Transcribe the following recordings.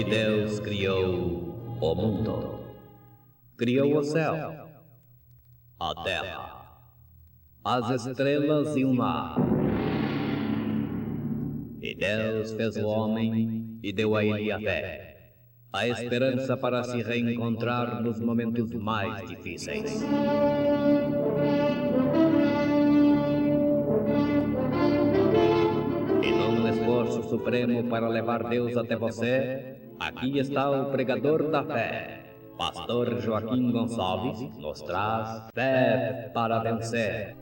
E Deus criou o mundo. Criou o céu, a terra, as estrelas e o mar. E Deus fez o homem e deu a ele a fé, a esperança para se reencontrar nos momentos mais difíceis. E num esforço supremo para levar Deus até você, aqui está o pregador da fé. Pastor Joaquim Gonçalves nos traz fé para vencer.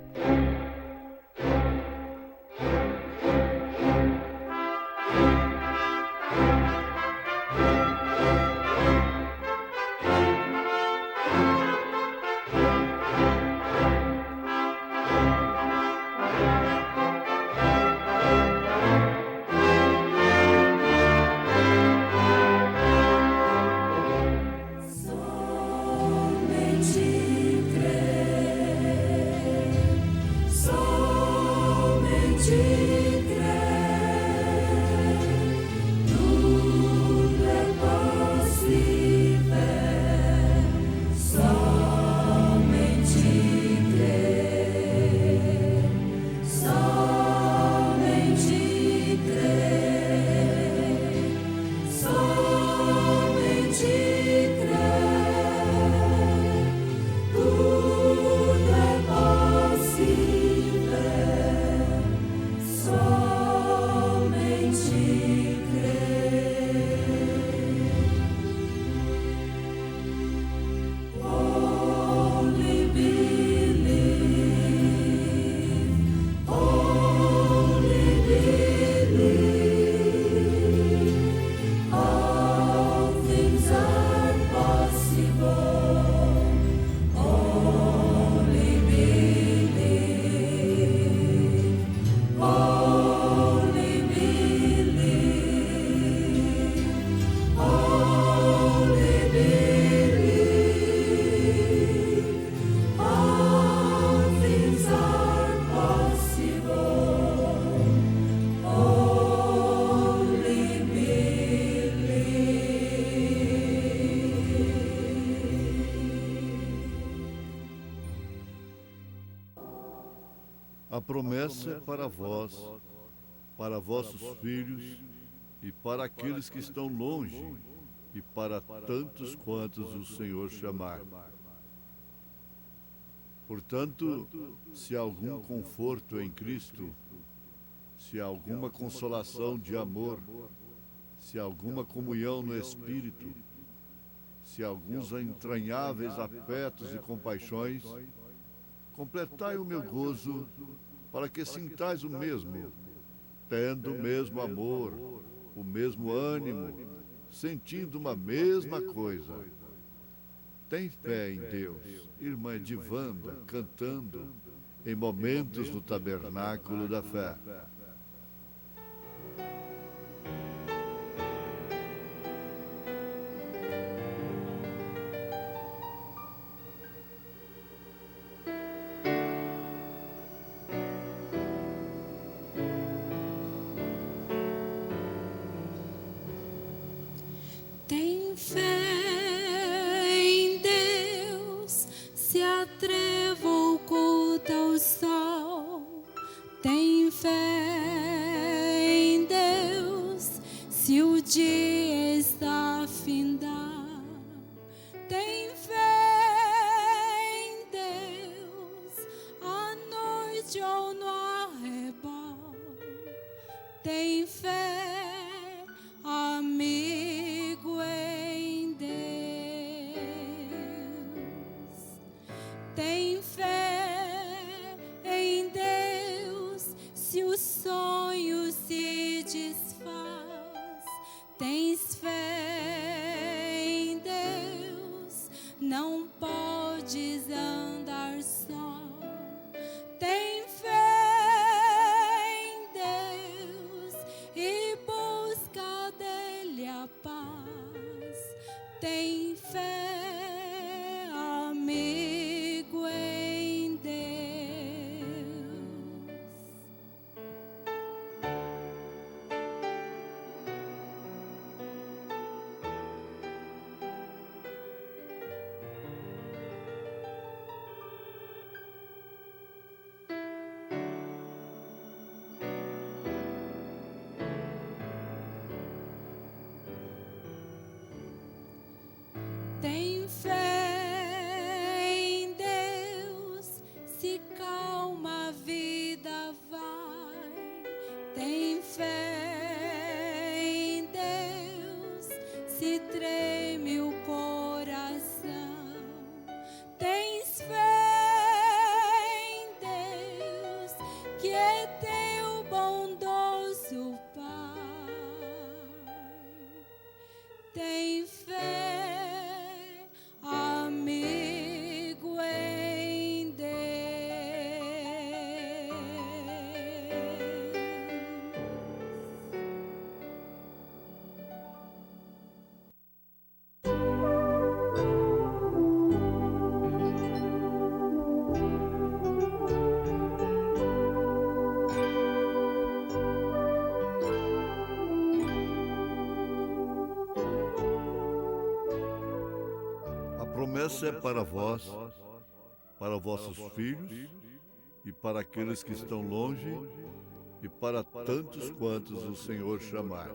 A promessa é para vós, para vossos filhos e para aqueles que estão longe e para tantos quantos o Senhor chamar. Portanto, se há algum conforto em Cristo, se há alguma consolação de amor, se há alguma comunhão no Espírito, se há alguns entranháveis afetos e compaixões, completai o meu gozo, para que sintais o mesmo, tendo o mesmo amor, o mesmo ânimo, sentindo uma mesma coisa. Tem fé em Deus, irmã Edivanda, cantando em momentos do tabernáculo da fé. Tem fé em Deus, se atreva o oculta o sol. Tem fé em Deus, se o dia está a findar. Tem fé em Deus, à noite ou no arrebol. Tem fé, amigo, em Deus. Tem fé fé em Deus, se calma a vida vai. Tem fé em Deus, se treme o coração. Tens fé em Deus, que é teu bondoso Pai. Tem fé, amigo, em Deus. A promessa é para vós, para vossos filhos e para aqueles que estão longe e para tantos quantos o Senhor chamar.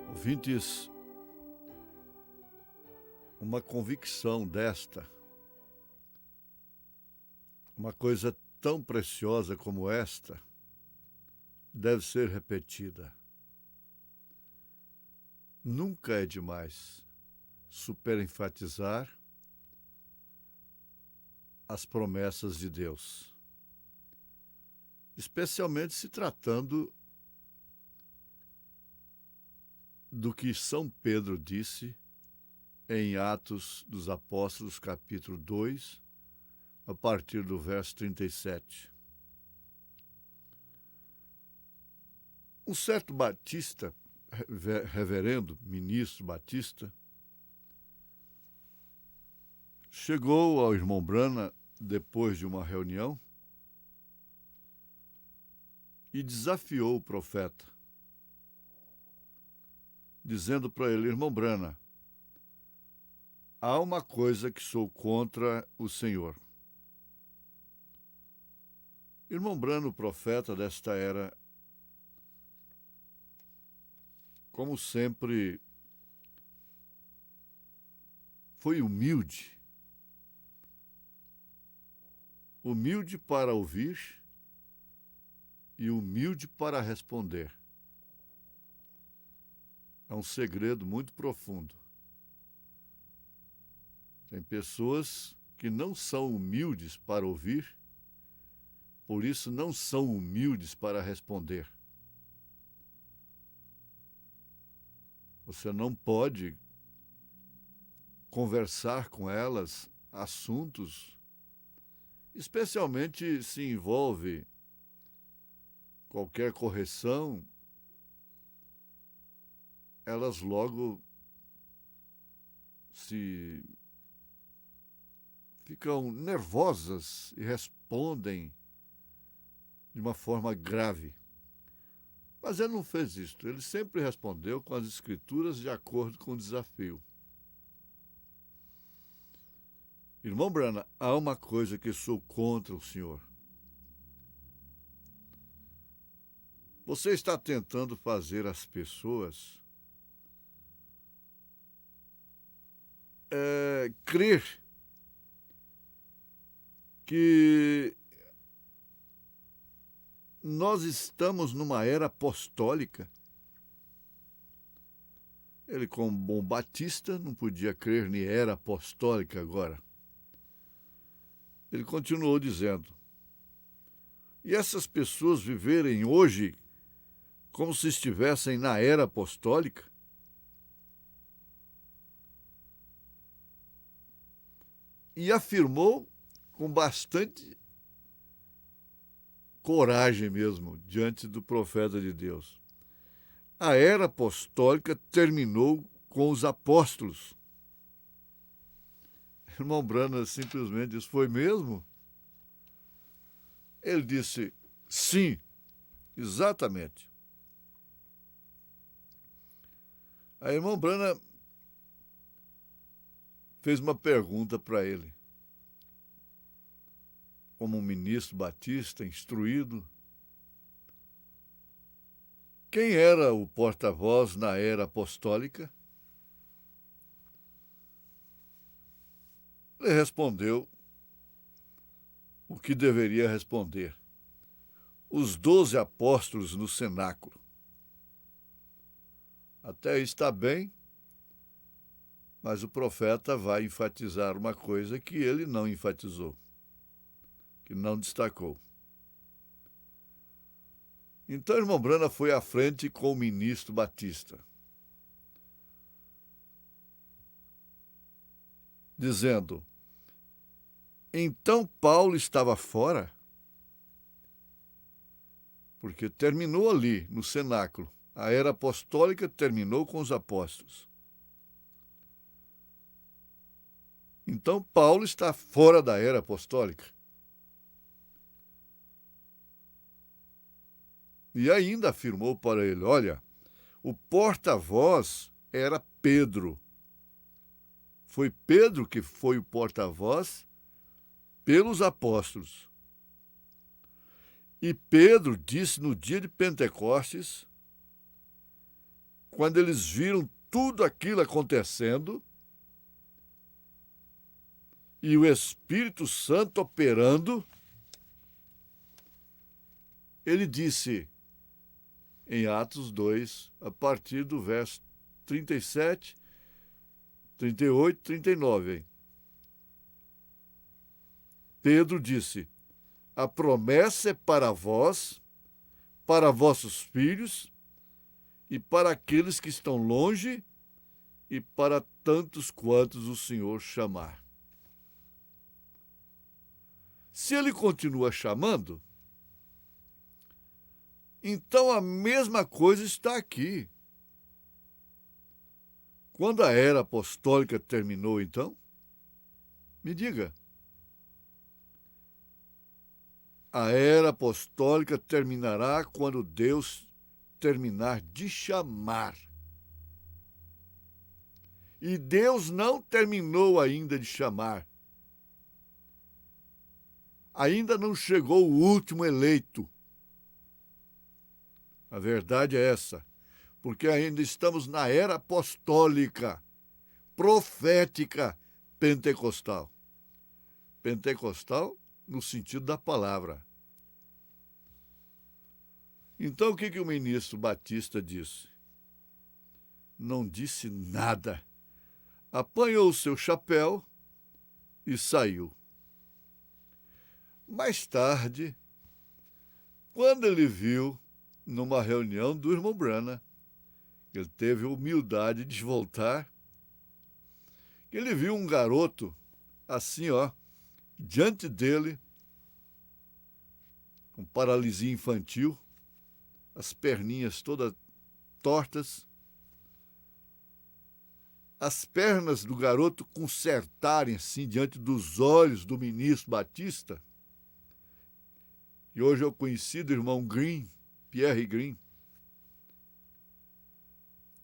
Ouvintes, uma convicção desta, uma coisa tão preciosa como esta, deve ser repetida. Nunca é demais superenfatizar as promessas de Deus, especialmente se tratando do que São Pedro disse em Atos dos Apóstolos, capítulo 2, a partir do verso 37. Um certo Batista, reverendo, ministro Batista, chegou ao irmão Brana depois de uma reunião e desafiou o profeta, dizendo para ele: irmão Brana, há uma coisa que sou contra o Senhor. Irmão Brana, o profeta desta era, como sempre, foi humilde. Humilde para ouvir e humilde para responder. É um segredo muito profundo. Tem pessoas que não são humildes para ouvir, por isso não são humildes para responder. Você não pode conversar com elas assuntos, especialmente se envolve qualquer correção, elas logo se ficam nervosas e respondem de uma forma grave. Mas ele não fez isso. Ele sempre respondeu com as Escrituras de acordo com o desafio. Irmão Brana, há uma coisa que sou contra o senhor. Você está tentando fazer as pessoas crer que nós estamos numa era apostólica. Ele, como bom batista, não podia crer em era apostólica agora. Ele continuou dizendo: e essas pessoas viverem hoje como se estivessem na era apostólica? E afirmou com bastante coragem mesmo, diante do profeta de Deus: a era apostólica terminou com os apóstolos. Irmão Brana simplesmente disse: foi mesmo? Ele disse: sim, exatamente. A irmã Brana fez uma pergunta para ele: como um ministro batista instruído. Quem era o porta-voz na era apostólica? Ele respondeu o que deveria responder. Os 12 apóstolos no cenáculo. Até aí está bem, mas o profeta vai enfatizar uma coisa que ele não enfatizou, que não destacou. Então, o irmão Brana foi à frente com o ministro Batista, dizendo: então Paulo estava fora? Porque terminou ali, no cenáculo. A era apostólica terminou com os apóstolos. Então Paulo está fora da era apostólica. E ainda afirmou para ele: olha, o porta-voz era Pedro. Foi Pedro que foi o porta-voz pelos apóstolos. E Pedro disse no dia de Pentecostes, quando eles viram tudo aquilo acontecendo e o Espírito Santo operando, ele disse em Atos 2, a partir do verso 37, 38, 39. Hein? Pedro disse: a promessa é para vós, para vossos filhos e para aqueles que estão longe e para tantos quantos o Senhor chamar. Se ele continua chamando, então a mesma coisa está aqui. Quando a era apostólica terminou, então, me diga. A era apostólica terminará quando Deus terminar de chamar. E Deus não terminou ainda de chamar. Ainda não chegou o último eleito. A verdade é essa, porque ainda estamos na era apostólica, profética, pentecostal. Pentecostal no sentido da palavra. Então, o que o ministro Batista disse? Não disse nada. Apanhou o seu chapéu e saiu. Mais tarde, quando ele viu, numa reunião do irmão Brana, ele teve a humildade de voltar, ele viu um garoto assim, ó, diante dele, com paralisia infantil, as perninhas todas tortas, as pernas do garoto consertarem assim diante dos olhos do ministro Batista. E hoje eu conheci do irmão Green, Pierre Green.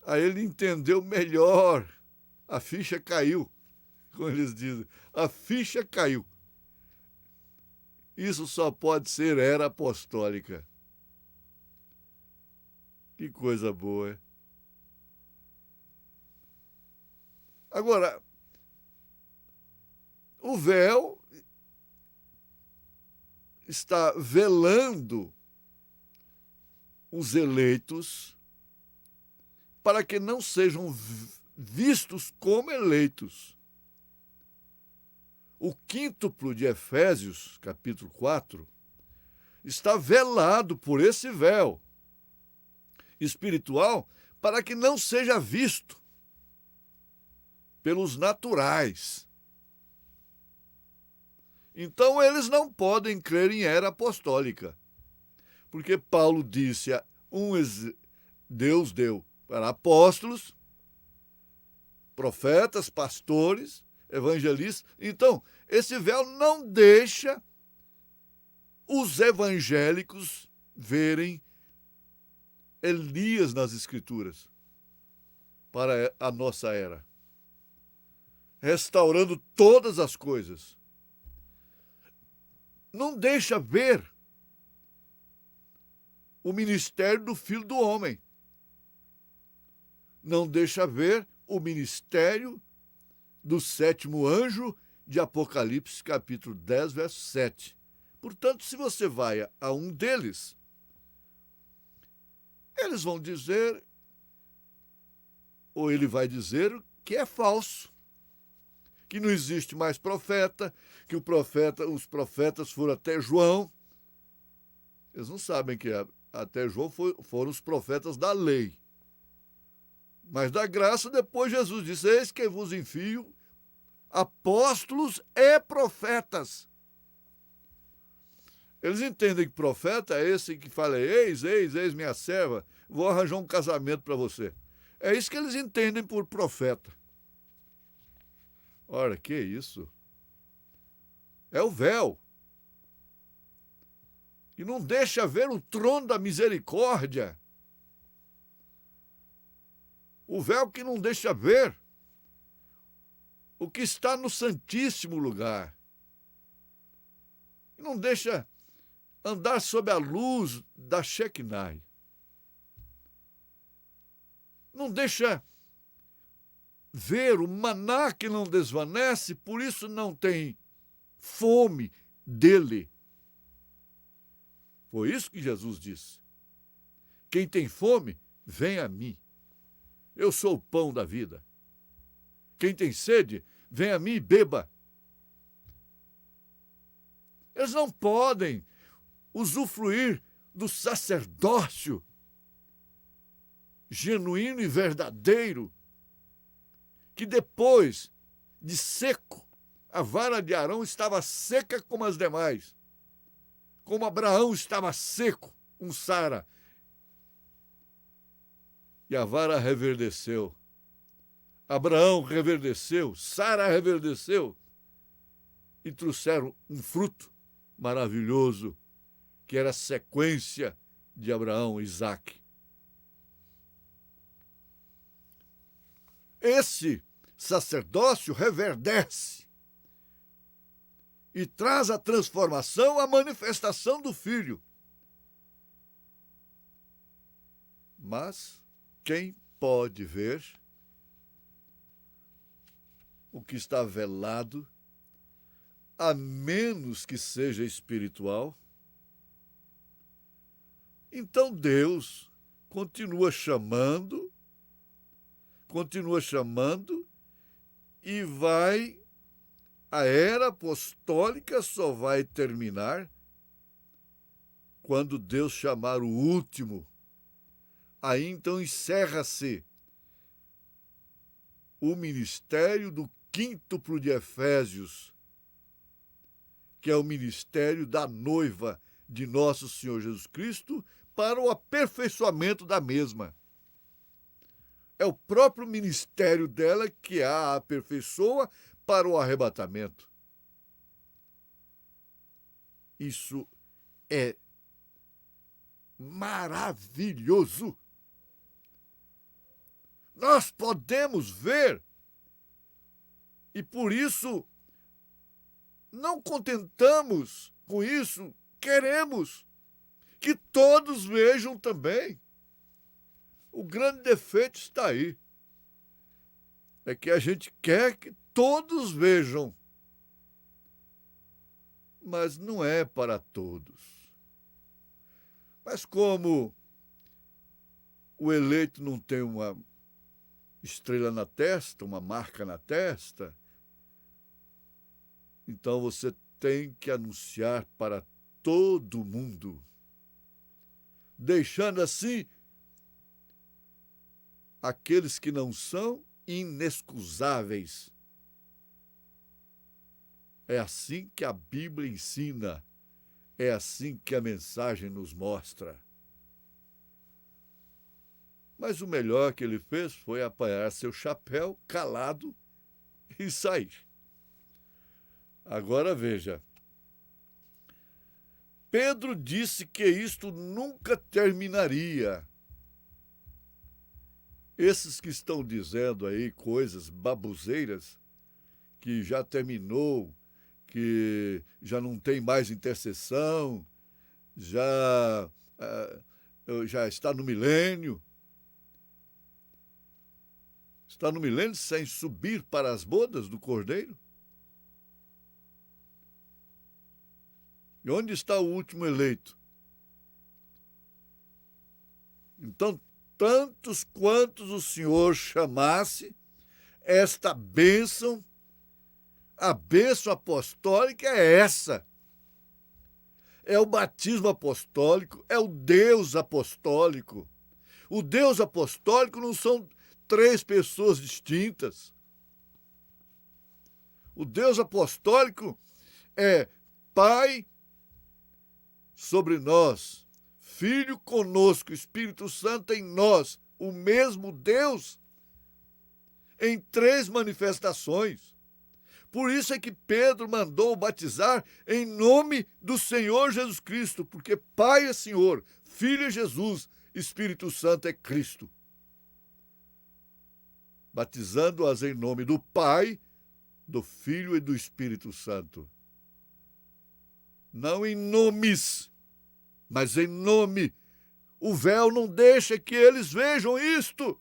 Aí ele entendeu melhor, a ficha caiu, como eles dizem, a ficha caiu. Isso só pode ser era apostólica. Que coisa boa, hein? Agora, o véu está velando os eleitos para que não sejam vistos como eleitos. O quíntuplo de Efésios, capítulo 4, está velado por esse véu espiritual para que não seja visto pelos naturais. Então eles não podem crer em era apostólica, porque Paulo disse, Deus deu para apóstolos, profetas, pastores, evangelistas. Então, esse véu não deixa os evangélicos verem Elias nas Escrituras para a nossa era, restaurando todas as coisas. não deixa ver o ministério do Filho do Homem. Não deixa ver o ministério do sétimo anjo de Apocalipse, capítulo 10, verso 7. Portanto, se você vai a um deles, eles vão dizer, ou ele vai dizer, que é falso, que não existe mais profeta, que os profetas foram até João. Eles não sabem que até João foram os profetas da lei. Mas da graça, depois Jesus disse: eis que vos enfio apóstolos e profetas. Eles entendem que profeta é esse que fala: eis minha serva, vou arranjar um casamento para você. É isso que eles entendem por profeta. Ora, que isso? É o véu que não deixa ver o trono da misericórdia. O véu que não deixa ver o que está no santíssimo lugar. Não deixa andar sob a luz da Shekinah. Não deixa ver o maná que não desvanece, por isso não tem fome dele. Foi isso que Jesus disse. Quem tem fome, vem a mim. Eu sou o pão da vida. Quem tem sede, vem a mim e beba. Eles não podem usufruir do sacerdócio genuíno e verdadeiro, que depois de seco, a vara de Arão estava seca como as demais, como Abraão estava seco, um Sara, e a vara reverdeceu. Abraão reverdeceu, Sara reverdeceu, e trouxeram um fruto maravilhoso, que era a sequência de Abraão e Isaque. Esse sacerdócio reverdece e traz a transformação, a manifestação do Filho. Mas quem pode ver o que está velado, a menos que seja espiritual? Então Deus continua chamando, e a era apostólica só vai terminar quando Deus chamar o último. Aí então encerra-se o ministério do quíntuplo de Efésios, que é o ministério da noiva de nosso Senhor Jesus Cristo, para o aperfeiçoamento da mesma. É o próprio ministério dela que a aperfeiçoa para o arrebatamento. Isso é maravilhoso. Nós podemos ver, e por isso não contentamos com isso, queremos que todos vejam também. O grande defeito está aí. É que a gente quer que todos vejam. Mas não é para todos. Mas como o eleito não tem uma estrela na testa, uma marca na testa, então você tem que anunciar para todo mundo, deixando assim aqueles que não são inexcusáveis. É assim que a Bíblia ensina, é assim que a mensagem nos mostra. Mas o melhor que ele fez foi apanhar seu chapéu, calado, e sair. Agora veja, Pedro disse que isto nunca terminaria. Esses que estão dizendo aí coisas baboseiras, que já terminou, que já não tem mais intercessão, já está no milênio. Está no milênio sem subir para as bodas do Cordeiro? E onde está o último eleito? Então, tantos quantos o Senhor chamasse, esta bênção, a bênção apostólica é essa. É o batismo apostólico, é o Deus apostólico. O Deus apostólico não são 3 pessoas distintas. O Deus apostólico é Pai sobre nós, Filho conosco, Espírito Santo em nós, o mesmo Deus em 3 manifestações. Por isso é que Pedro mandou batizar em nome do Senhor Jesus Cristo, porque Pai é Senhor, Filho é Jesus, Espírito Santo é Cristo. Batizando-as em nome do Pai, do Filho e do Espírito Santo. Não em nomes, mas em nome. O véu não deixa que eles vejam isto.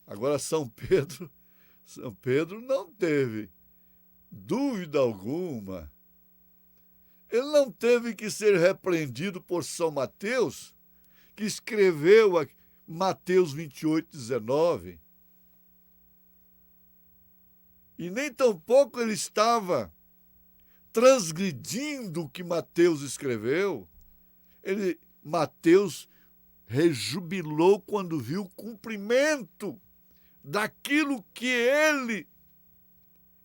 Agora, São Pedro não teve dúvida alguma. Ele não teve que ser repreendido por São Mateus, que escreveu Mateus 28, 19. E nem tampouco ele estava transgredindo o que Mateus escreveu. Mateus rejubilou quando viu o cumprimento daquilo que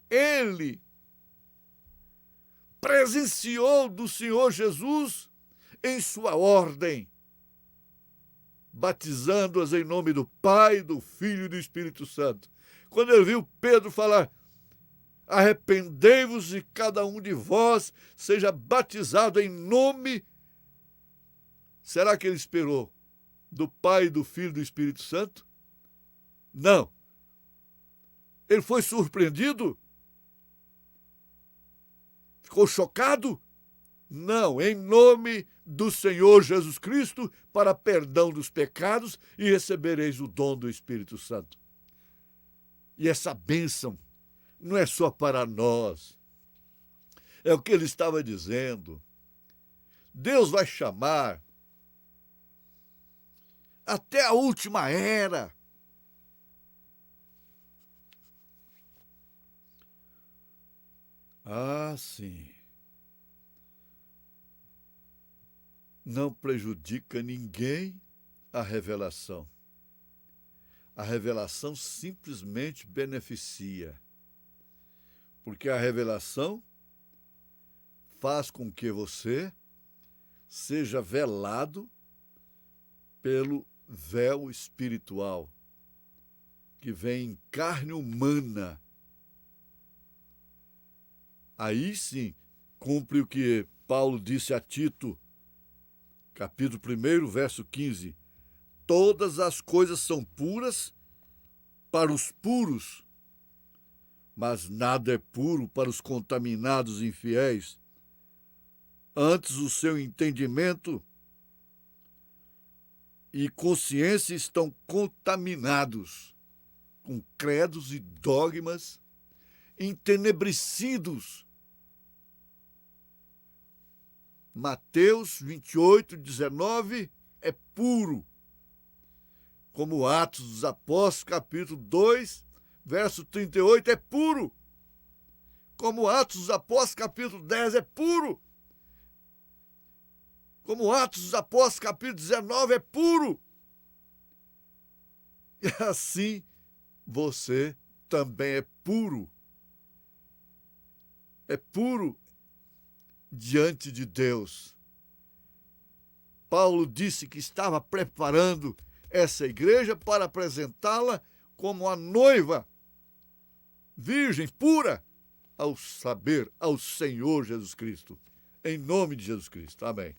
ele presenciou do Senhor Jesus em sua ordem, batizando-as em nome do Pai, do Filho e do Espírito Santo. Quando ele viu Pedro falar, arrependei-vos e cada um de vós seja batizado em nome, será que ele esperou do Pai, do Filho e do Espírito Santo? Não. Ele foi surpreendido? Ficou chocado? Não, em nome do Senhor Jesus Cristo, para perdão dos pecados, e recebereis o dom do Espírito Santo. E essa bênção não é só para nós. É o que ele estava dizendo. Deus vai chamar até a última era. Ah, sim. Não prejudica ninguém a revelação. A revelação simplesmente beneficia. Porque a revelação faz com que você seja velado pelo véu espiritual, que vem em carne humana. Aí sim, cumpre o que Paulo disse a Tito, capítulo 1, verso 15. Todas as coisas são puras para os puros, mas nada é puro para os contaminados e infiéis. Antes o seu entendimento e consciência estão contaminados com credos e dogmas entenebrecidos. Mateus 28, 19 é puro, como Atos dos Apóstolos, capítulo 2, verso 38 é puro, como Atos dos Apóstolos, capítulo 10 é puro, como Atos dos Apóstolos, capítulo 19 é puro. E assim você também é puro. É puro diante de Deus. Paulo disse que estava preparando essa igreja para apresentá-la como a noiva virgem, pura, ao Senhor Jesus Cristo. Em nome de Jesus Cristo. Amém.